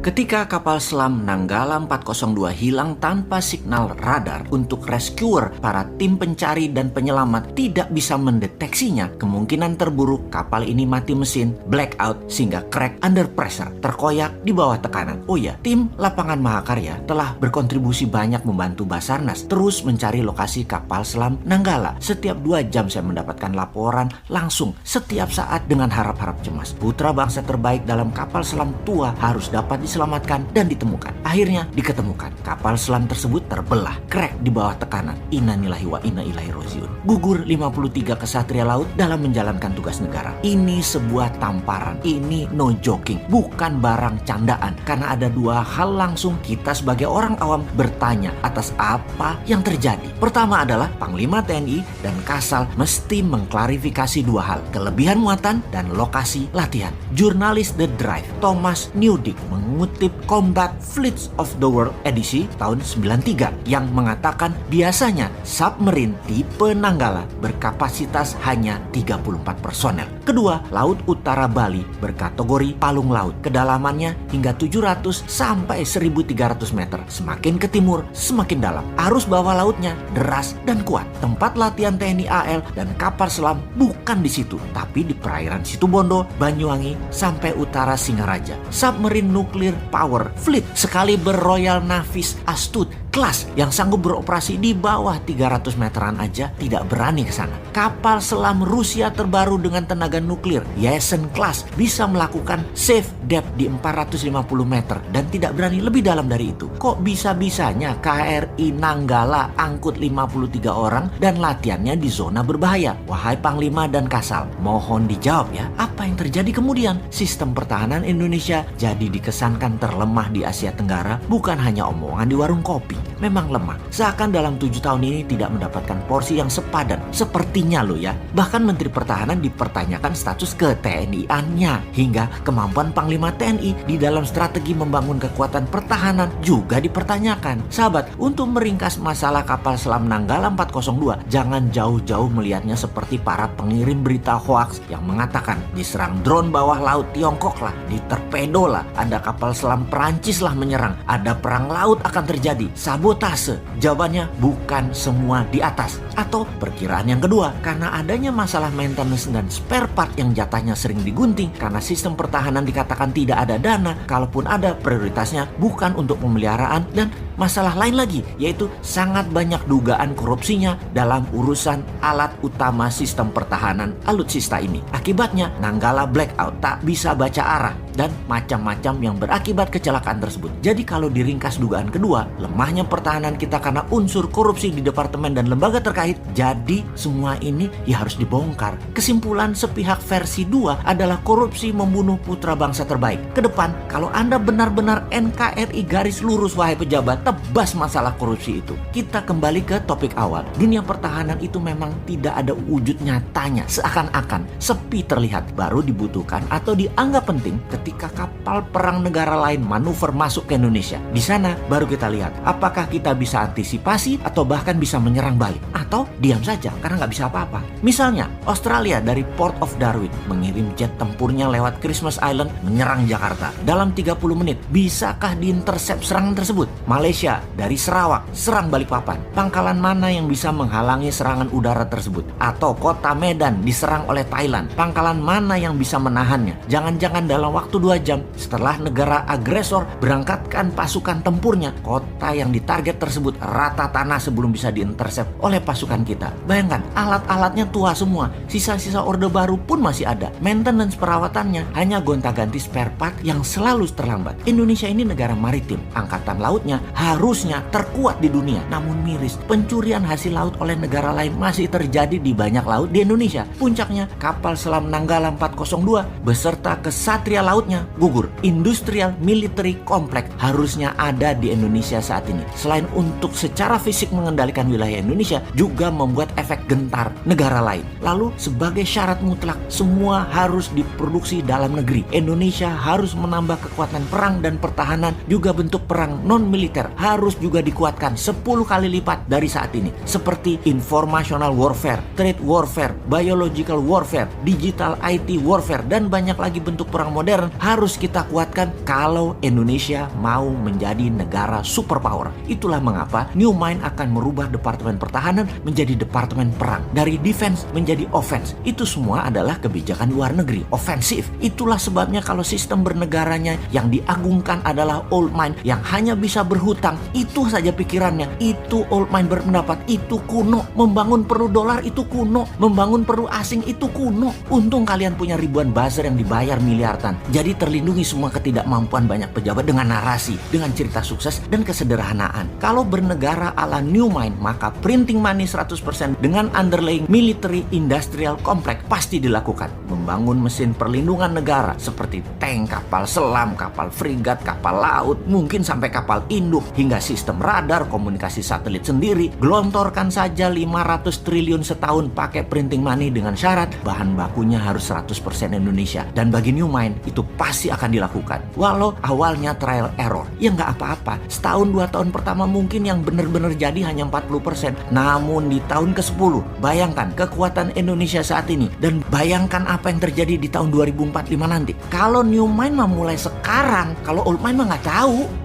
Ketika kapal selam Nanggala 402 hilang tanpa signal radar untuk rescuer, para tim pencari dan penyelamat tidak bisa mendeteksinya. Kemungkinan terburuk kapal ini mati mesin, blackout, sehingga crack under pressure, terkoyak di bawah tekanan. Oh ya, tim Lapangan Mahakarya telah berkontribusi banyak membantu Basarnas terus mencari lokasi kapal selam Nanggala. Setiap 2 jam saya mendapatkan laporan langsung setiap saat dengan harap-harap cemas. Putra bangsa terbaik dalam kapal selam tua harus dapat diselamatkan dan ditemukan. Akhirnya diketemukan. Kapal selam tersebut terbelah, crack di bawah tekanan. Innalillahi wa inna ilaihi rajiun. Gugur 53 kesatria laut dalam menjalankan tugas negara. Ini sebuah tamparan. Ini no joking, bukan barang candaan. Karena ada 2 hal langsung kita sebagai orang awam bertanya atas apa yang terjadi. Pertama adalah Panglima TNI dan Kasal mesti mengklarifikasi 2 hal: kelebihan muatan dan lokasi latihan. Jurnalis The Drive Thomas Newdick mengutip Combat Fleets of the World edisi tahun 93 yang mengatakan biasanya submarine tipe Nanggala berkapasitas hanya 34 personel. Kedua, Laut Utara Bali berkategori palung laut. Kedalamannya hingga 700 sampai 1300 meter. Semakin ke timur, semakin dalam. Arus bawah lautnya deras dan kuat. Tempat latihan TNI AL dan kapal selam bukan di situ, tapi di perairan Situbondo, Banyuwangi, sampai utara Singaraja. Submarine Nuclear Power Fleet sekaliber Royal Navy's Astute kelas yang sanggup beroperasi di bawah 300 meteran aja tidak berani ke sana. Kapal selam Rusia terbaru dengan tenaga nuklir Yesen class bisa melakukan safe depth di 450 meter dan tidak berani lebih dalam dari itu. Kok bisa-bisanya KRI Nanggala angkut 53 orang dan latihannya di zona berbahaya? Wahai Panglima dan Kasal, mohon dijawab ya. Apa yang terjadi kemudian? Sistem pertahanan Indonesia jadi dikesankan terlemah di Asia Tenggara, bukan hanya omongan di warung kopi. Memang lemah. Seakan dalam 7 tahun ini tidak mendapatkan porsi yang sepadan. Sepertinya loh ya. Bahkan Menteri Pertahanan dipertanyakan status ke-TNI-annya. Hingga kemampuan Panglima TNI di dalam strategi membangun kekuatan pertahanan juga dipertanyakan. Sahabat, untuk meringkas masalah kapal selam Nanggala 402, jangan jauh-jauh melihatnya seperti para pengirim berita hoaks yang mengatakan diserang drone bawah laut Tiongkok lah, ditorpedo lah, ada kapal selam Perancis lah menyerang, ada perang laut akan terjadi. Sabotase. Jawabannya bukan semua di atas. Atau perkiraan yang kedua, karena adanya masalah maintenance dan spare part yang jatahnya sering digunting karena sistem pertahanan dikatakan tidak ada dana, kalaupun ada prioritasnya bukan untuk pemeliharaan, dan masalah lain lagi yaitu sangat banyak dugaan korupsinya dalam urusan alat utama sistem pertahanan alutsista ini. Akibatnya Nanggala blackout, tak bisa baca arah, dan macam-macam yang berakibat kecelakaan tersebut. Jadi kalau diringkas dugaan kedua, lemahnya pertahanan kita karena unsur korupsi di departemen dan lembaga terkait, jadi semua ini ya harus dibongkar. Kesimpulan sepihak versi 2 adalah korupsi membunuh putra bangsa terbaik. Kedepan, kalau Anda benar-benar NKRI garis lurus wahai pejabat, tebas masalah korupsi itu. Kita kembali ke topik awal. Dunia pertahanan itu memang tidak ada wujud nyatanya. Seakan-akan sepi terlihat, baru dibutuhkan atau dianggap penting ketika kapal perang negara lain manuver masuk ke Indonesia. Di sana baru kita lihat apakah kita bisa antisipasi atau bahkan bisa menyerang balik, atau diam saja karena nggak bisa apa-apa. Misalnya Australia dari Port of Darwin mengirim jet tempurnya lewat Christmas Island menyerang Jakarta. Dalam 30 menit bisakah diintersep serangan tersebut? Malaysia dari Sarawak serang Balikpapan. Pangkalan mana yang bisa menghalangi serangan udara tersebut? Atau kota Medan diserang oleh Thailand. Pangkalan mana yang bisa menahannya? Jangan-jangan dalam waktu 2 jam setelah negara agresor berangkatkan pasukan tempurnya, kota yang ditarget tersebut rata tanah sebelum bisa diintersep oleh pasukan kita. Bayangkan, alat-alatnya tua semua, sisa-sisa orde baru pun masih ada. Maintenance perawatannya hanya gonta-ganti spare part yang selalu terlambat. Indonesia ini negara maritim, angkatan lautnya harusnya terkuat di dunia. Namun miris, pencurian hasil laut oleh negara lain masih terjadi di banyak laut di Indonesia. Puncaknya kapal selam Nanggala 402 beserta kesatria lautnya gugur. Industrial military complex harusnya ada di Indonesia saat ini. Selain untuk secara fisik mengendalikan wilayah Indonesia, juga juga membuat efek gentar negara lain. Lalu sebagai syarat mutlak, semua harus diproduksi dalam negeri. Indonesia harus menambah kekuatan perang dan pertahanan, juga bentuk perang non-militer harus juga dikuatkan 10 kali lipat dari saat ini. Seperti informational warfare, trade warfare, biological warfare, digital IT warfare, dan banyak lagi bentuk perang modern harus kita kuatkan kalau Indonesia mau menjadi negara superpower. Itulah mengapa New Mind akan merubah Departemen Pertahanan menjadi Departemen Perang. Dari defense menjadi offense. Itu semua adalah kebijakan luar negeri, ofensif. Itulah sebabnya kalau sistem bernegaranya yang diagungkan adalah old mind yang hanya bisa berhutang, itu saja pikirannya. Itu old mind berpendapat, itu kuno. Membangun perlu dolar itu kuno. Membangun perlu asing itu kuno. Untung kalian punya ribuan buzzer yang dibayar miliaran. Jadi terlindungi semua ketidakmampuan banyak pejabat dengan narasi, dengan cerita sukses dan kesederhanaan. Kalau bernegara ala New Mind, maka printing money 100% dengan underlying military industrial complex pasti dilakukan. Membangun mesin perlindungan negara seperti tank, kapal selam, kapal frigat, kapal laut, mungkin sampai kapal induk, hingga sistem radar, komunikasi satelit sendiri. Gelontorkan saja 500 triliun setahun pakai printing money dengan syarat bahan bakunya harus 100% Indonesia. Dan bagi New Mind itu pasti akan dilakukan. Walau awalnya trial error, ya nggak apa-apa. Setahun 2 tahun pertama mungkin yang benar-benar jadi hanya 40%. Namun di tahun ke-10, bayangkan kekuatan Indonesia saat ini. Dan bayangkan apa yang terjadi di tahun 2045 nanti. Kalau New Mind mah mulai sekarang, kalau Old Mind mah nggak tahu.